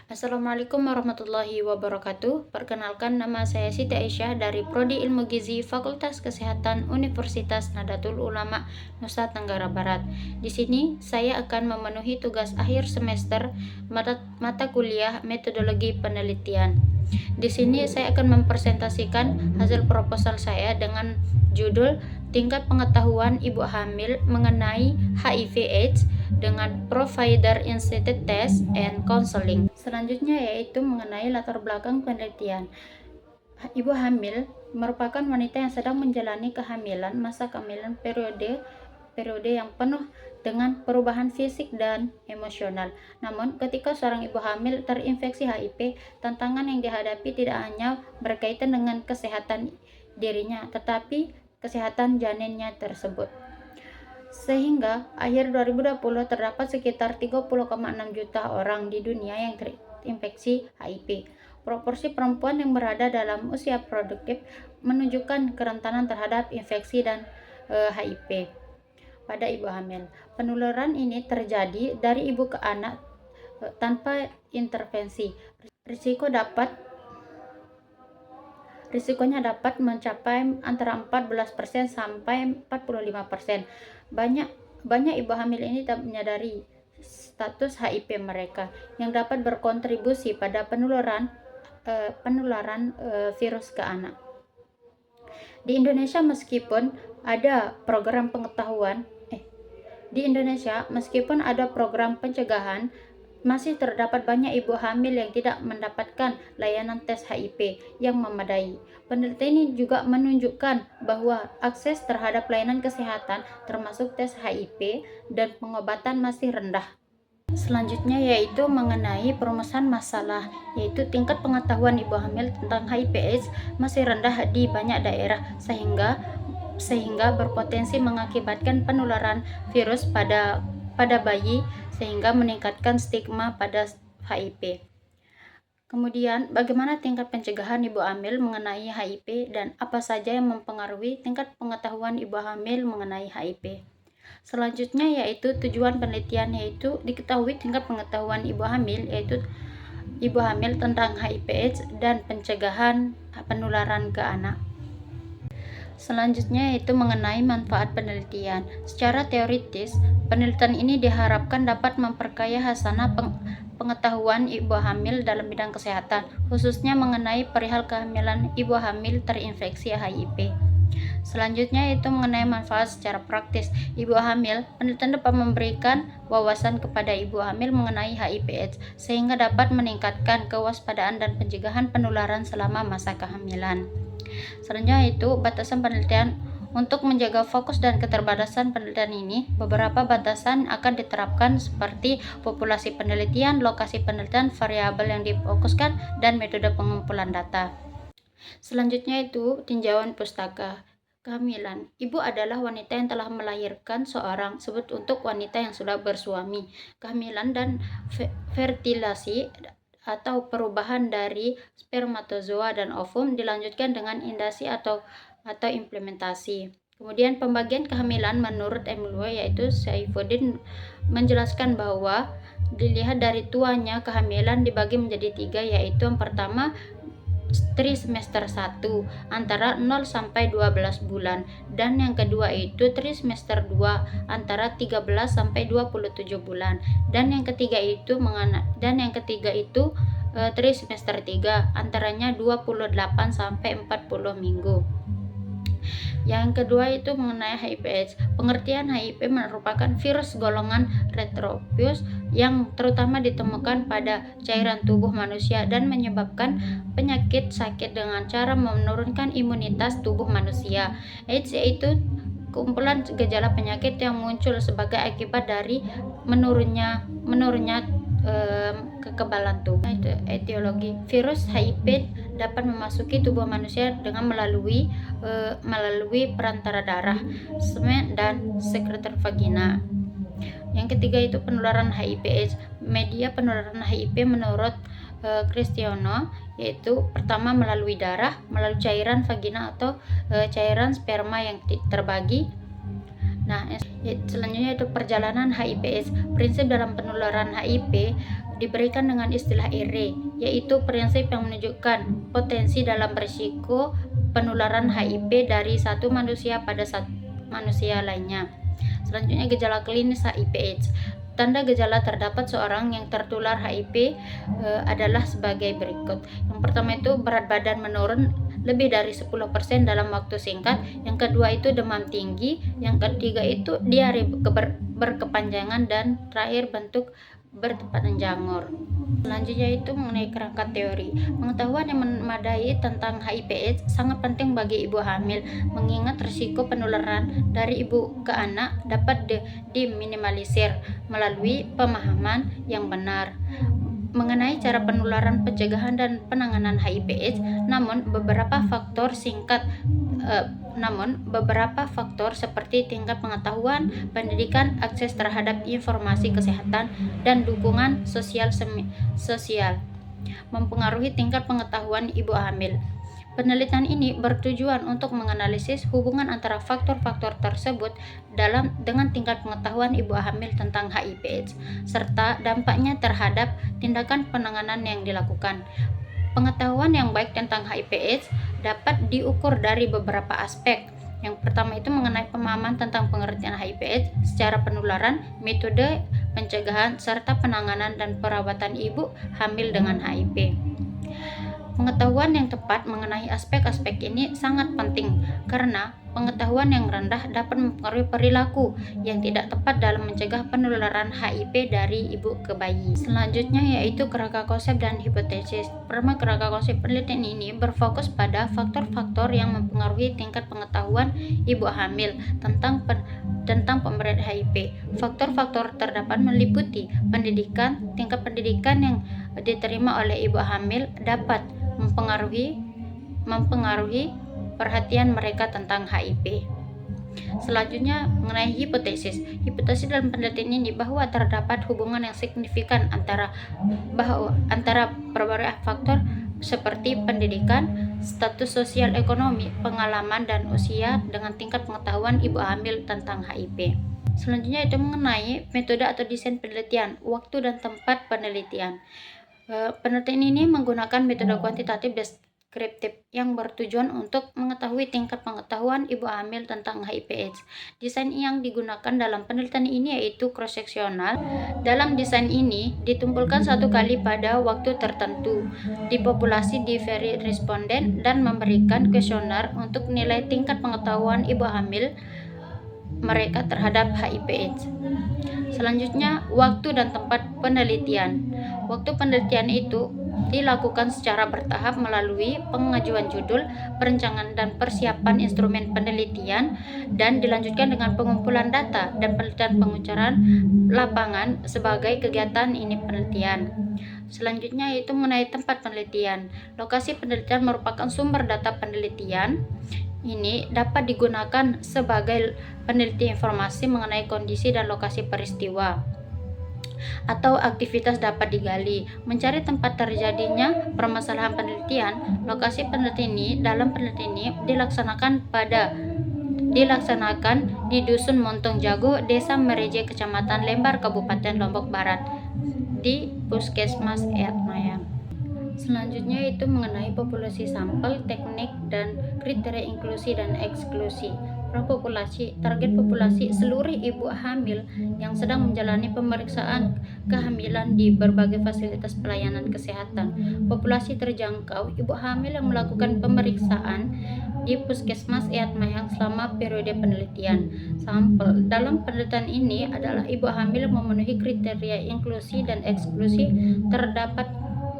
Assalamualaikum warahmatullahi wabarakatuh. Perkenalkan, nama saya Siti Aisyah dari Prodi Ilmu Gizi Fakultas Kesehatan Universitas Nahdlatul Ulama Nusa Tenggara Barat. Di sini saya akan memenuhi tugas akhir semester mata kuliah metodologi penelitian. Di sini saya akan mempresentasikan hasil proposal saya dengan judul tingkat pengetahuan ibu hamil mengenai HIV/AIDS dengan provider institute test and counseling. Selanjutnya yaitu mengenai latar belakang penelitian. Ibu hamil merupakan wanita yang sedang menjalani kehamilan, masa kehamilan periode yang penuh dengan perubahan fisik dan emosional. Namun, ketika seorang ibu hamil terinfeksi HIV, tantangan yang dihadapi tidak hanya berkaitan dengan kesehatan dirinya, tetapi kesehatan janinnya tersebut. Sehingga akhir 2020 terdapat sekitar 30,6 juta orang di dunia yang terinfeksi HIV. Proporsi perempuan yang berada dalam usia produktif menunjukkan kerentanan terhadap infeksi dan HIV pada ibu hamil. Penularan ini terjadi dari ibu ke anak tanpa intervensi. Risikonya dapat mencapai antara 14% sampai 45%. Banyak ibu hamil ini tak menyadari status HIV mereka yang dapat berkontribusi pada penularan virus ke anak. Di Indonesia meskipun ada program pencegahan, masih terdapat banyak ibu hamil yang tidak mendapatkan layanan tes HIV yang memadai. Penelitian ini juga menunjukkan bahwa akses terhadap layanan kesehatan termasuk tes HIV dan pengobatan masih rendah. Selanjutnya yaitu mengenai perumusan masalah, yaitu tingkat pengetahuan ibu hamil tentang HIV/AIDS masih rendah di banyak daerah sehingga berpotensi mengakibatkan penularan virus pada bayi sehingga meningkatkan stigma pada HIV. Kemudian, bagaimana tingkat pencegahan ibu hamil mengenai HIV dan apa saja yang mempengaruhi tingkat pengetahuan ibu hamil mengenai HIV. Selanjutnya yaitu tujuan penelitian, yaitu diketahui tingkat pengetahuan ibu hamil tentang HIV/AIDS dan pencegahan penularan ke anak. Selanjutnya yaitu mengenai manfaat penelitian. Secara teoritis, penelitian ini diharapkan dapat memperkaya hasanah pengetahuan ibu hamil dalam bidang kesehatan, khususnya mengenai perihal kehamilan ibu hamil terinfeksi HIV. Selanjutnya yaitu mengenai manfaat secara praktis ibu hamil. Penelitian dapat memberikan wawasan kepada ibu hamil mengenai HIV/AIDS sehingga dapat meningkatkan kewaspadaan dan pencegahan penularan selama masa kehamilan. Selanjutnya itu batasan penelitian. Untuk menjaga fokus dan keterbatasan penelitian ini, beberapa batasan akan diterapkan seperti populasi penelitian, lokasi penelitian, variabel yang difokuskan, dan metode pengumpulan data. Selanjutnya itu tinjauan pustaka. Kehamilan. Ibu adalah wanita yang telah melahirkan seorang, sebut untuk wanita yang sudah bersuami. Kehamilan dan fertilasi atau perubahan dari spermatozoa dan ovum dilanjutkan dengan indasi atau implementasi. Kemudian pembagian kehamilan menurut Emilio yaitu Saifuddin menjelaskan bahwa dilihat dari tuanya kehamilan dibagi menjadi 3, yaitu yang pertama trimester 1 antara 0 sampai 12 bulan dan yang kedua itu trimester 2 antara 13 sampai 27 bulan dan yang ketiga itu trimester 3 antaranya 28 sampai 40 minggu. Yang kedua itu mengenai HIV/AIDS. Pengertian HIV merupakan virus golongan retrovirus yang terutama ditemukan pada cairan tubuh manusia dan menyebabkan penyakit sakit dengan cara menurunkan imunitas tubuh manusia. AIDS yaitu kumpulan gejala penyakit yang muncul sebagai akibat dari menurunnya kekebalan tubuh. Itu etiologi. Virus HIV dapat memasuki tubuh manusia dengan melalui perantara darah, semen dan sekreter vagina. Yang ketiga itu penularan HIV/AIDS. Media penularan HIV menurut Cristiano yaitu pertama melalui darah, melalui cairan vagina atau cairan sperma yang terbagi Nah, selanjutnya itu perjalanan HIV/AIDS. Prinsip dalam penularan HIV diberikan dengan istilah ERE, yaitu prinsip yang menunjukkan potensi dalam risiko penularan HIV dari satu manusia pada satu manusia lainnya. Selanjutnya gejala klinis HIV/AIDS. Tanda gejala terdapat seorang yang tertular HIV adalah sebagai berikut. Yang pertama itu berat badan menurun lebih dari 10% dalam waktu singkat. Yang kedua itu demam tinggi. Yang ketiga itu diare berkepanjangan, dan terakhir bentuk bertepatan jangur. Selanjutnya itu mengenai kerangka teori. Pengetahuan yang memadai tentang HIV/AIDS sangat penting bagi ibu hamil, mengingat risiko penularan dari ibu ke anak dapat diminimalisir melalui pemahaman yang benar mengenai cara penularan, pencegahan, dan penanganan HIV/AIDS. Namun beberapa faktor seperti tingkat pengetahuan, pendidikan, akses terhadap informasi kesehatan, dan dukungan sosial mempengaruhi tingkat pengetahuan ibu hamil. Penelitian ini bertujuan untuk menganalisis hubungan antara faktor-faktor tersebut dengan tingkat pengetahuan ibu hamil tentang HIV/AIDS serta dampaknya terhadap tindakan penanganan yang dilakukan. Pengetahuan yang baik tentang HIV/AIDS dapat diukur dari beberapa aspek. Yang pertama itu mengenai pemahaman tentang pengertian HIV/AIDS secara penularan, metode pencegahan, serta penanganan dan perawatan ibu hamil dengan HIV. Pengetahuan yang tepat mengenai aspek-aspek ini sangat penting karena pengetahuan yang rendah dapat mempengaruhi perilaku yang tidak tepat dalam mencegah penularan HIV dari ibu ke bayi. Selanjutnya yaitu kerangka konsep dan hipotesis. Pertama, kerangka konsep penelitian ini berfokus pada faktor-faktor yang mempengaruhi tingkat pengetahuan ibu hamil tentang pemberian HIV. Faktor-faktor terdapat meliputi pendidikan. Tingkat pendidikan yang diterima oleh ibu hamil dapat mempengaruhi perhatian mereka tentang HIV. Selanjutnya mengenai hipotesis. Hipotesis dalam penelitian ini bahwa terdapat hubungan yang signifikan antara berbagai faktor seperti pendidikan, status sosial ekonomi, pengalaman, dan usia dengan tingkat pengetahuan ibu hamil tentang HIV. Selanjutnya itu mengenai metode atau desain penelitian, waktu dan tempat penelitian. Penelitian ini menggunakan metode kuantitatif deskriptif yang bertujuan untuk mengetahui tingkat pengetahuan ibu hamil tentang HIV/AIDS. Desain yang digunakan dalam penelitian ini yaitu cross-seksional. Dalam desain ini ditumpulkan satu kali pada waktu tertentu di populasi diferi responden dan memberikan kuesioner untuk nilai tingkat pengetahuan ibu hamil mereka terhadap HIV/AIDS. Selanjutnya, waktu dan tempat penelitian. Waktu penelitian itu dilakukan secara bertahap melalui pengajuan judul, perencanaan dan persiapan instrumen penelitian, dan dilanjutkan dengan pengumpulan data dan penelitian pengucaran lapangan sebagai kegiatan ini penelitian. Selanjutnya yaitu mengenai tempat penelitian. Lokasi penelitian merupakan sumber data penelitian. Ini dapat digunakan sebagai peneliti informasi mengenai kondisi dan lokasi peristiwa atau aktivitas dapat digali. Mencari tempat terjadinya permasalahan penelitian. Lokasi penelitian ini dalam penelitian ini dilaksanakan di Dusun Montong Jago, Desa Mereje, Kecamatan Lembar, Kabupaten Lombok Barat, di Puskesmas Eyat Mayang. Selanjutnya itu mengenai populasi sampel, teknik dan kriteria inklusi dan eksklusi. Target populasi seluruh ibu hamil yang sedang menjalani pemeriksaan kehamilan di berbagai fasilitas pelayanan kesehatan. Populasi terjangkau ibu hamil yang melakukan pemeriksaan di Puskesmas Eyat Mayang selama periode penelitian. Sampel dalam penelitian ini adalah ibu hamil yang memenuhi kriteria inklusi dan eksklusi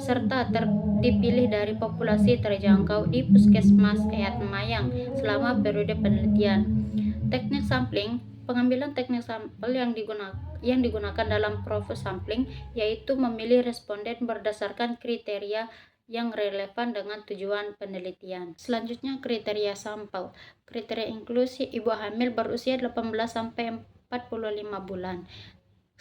serta dipilih dari populasi terjangkau di Puskesmas Eyat Mayang selama periode penelitian. Teknik sampling. Pengambilan teknik sampel yang digunakan dalam proses sampling yaitu memilih responden berdasarkan kriteria yang relevan dengan tujuan penelitian. Selanjutnya kriteria sampel. Kriteria inklusi ibu hamil berusia 18 sampai 45 bulan.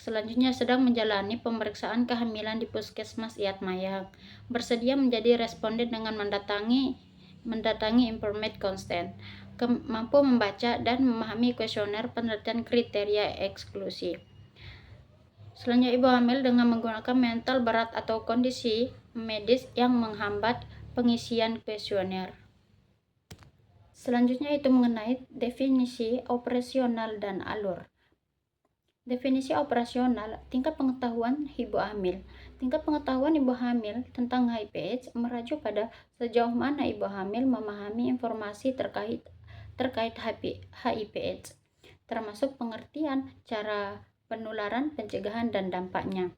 Selanjutnya sedang menjalani pemeriksaan kehamilan di Puskesmas Eyat Mayang. Bersedia menjadi responden dengan mendatangi informed consent. mampu membaca dan memahami kuesioner penelitian kriteria eksklusi. Selanjutnya, ibu hamil dengan menggunakan mental berat atau kondisi medis yang menghambat pengisian kuesioner. Selanjutnya itu mengenai definisi operasional dan alur. Definisi operasional, tingkat pengetahuan ibu hamil. Tingkat pengetahuan ibu hamil tentang HIV/AIDS merujuk pada sejauh mana ibu hamil memahami informasi terkait HIV/AIDS, termasuk pengertian cara penularan, pencegahan, dan dampaknya.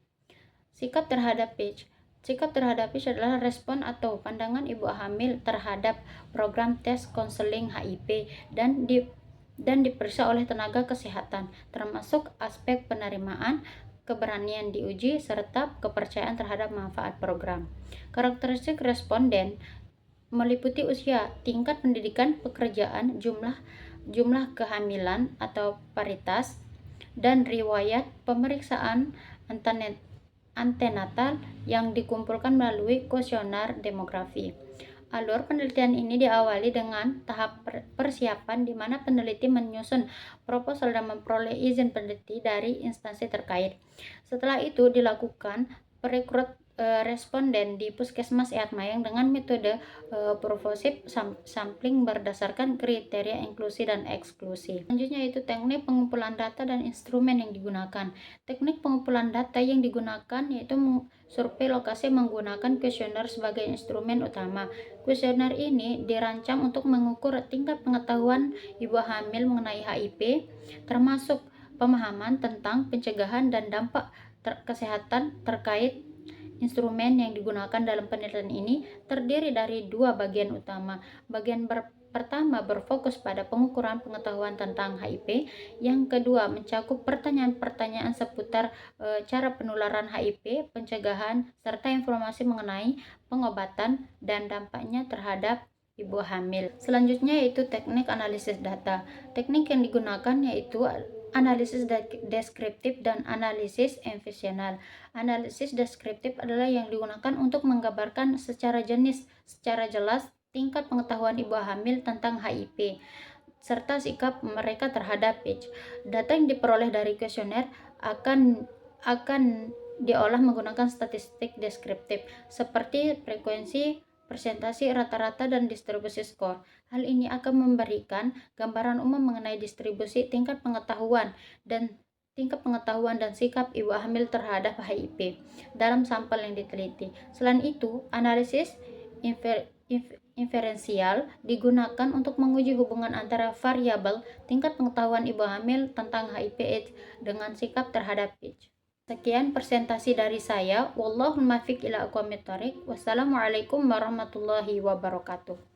Sikap terhadap AIDS. Sikap terhadap AIDS adalah respon atau pandangan ibu hamil terhadap program tes konseling HIV dan diperiksa oleh tenaga kesehatan, termasuk aspek penerimaan, keberanian diuji, serta kepercayaan terhadap manfaat program. Karakteristik responden meliputi usia, tingkat pendidikan, pekerjaan, jumlah kehamilan atau paritas, dan riwayat pemeriksaan antenatal yang dikumpulkan melalui kuesioner demografi. Alur penelitian ini diawali dengan tahap persiapan di mana peneliti menyusun proposal dan memperoleh izin peneliti dari instansi terkait. Setelah itu dilakukan perekrut responden di Puskesmas Eat Mayang dengan metode provosif sampling berdasarkan kriteria inklusi dan eksklusi. Selanjutnya itu teknik pengumpulan data dan instrumen yang digunakan. Teknik pengumpulan data yang digunakan yaitu survei lokasi menggunakan kuesioner sebagai instrumen utama. Kuesioner ini dirancang untuk mengukur tingkat pengetahuan ibu hamil mengenai HIV, termasuk pemahaman tentang pencegahan dan dampak kesehatan terkait. Instrumen yang digunakan dalam penelitian ini terdiri dari dua bagian utama. Bagian pertama berfokus pada pengukuran pengetahuan tentang HIV, yang kedua mencakup pertanyaan-pertanyaan seputar cara penularan HIV, pencegahan, serta informasi mengenai pengobatan dan dampaknya terhadap ibu hamil. Selanjutnya yaitu teknik analisis data. Teknik yang digunakan yaitu analisis deskriptif dan analisis inversional. Analisis deskriptif adalah yang digunakan untuk menggambarkan secara jelas tingkat pengetahuan ibu hamil tentang HIV serta sikap mereka terhadap AIDS. Data yang diperoleh dari kuesioner akan diolah menggunakan statistik deskriptif seperti frekuensi, persentase, rata-rata, dan distribusi skor. Hal ini akan memberikan gambaran umum mengenai distribusi tingkat pengetahuan dan sikap ibu hamil terhadap HIV dalam sampel yang diteliti. Selain itu, analisis inferensial digunakan untuk menguji hubungan antara variabel tingkat pengetahuan ibu hamil tentang HIV/AIDS dengan sikap terhadap AIDS. Sekian presentasi dari saya. Wallahul muwaffiq ila aqwamit thoriq. Wassalamualaikum warahmatullahi wabarakatuh.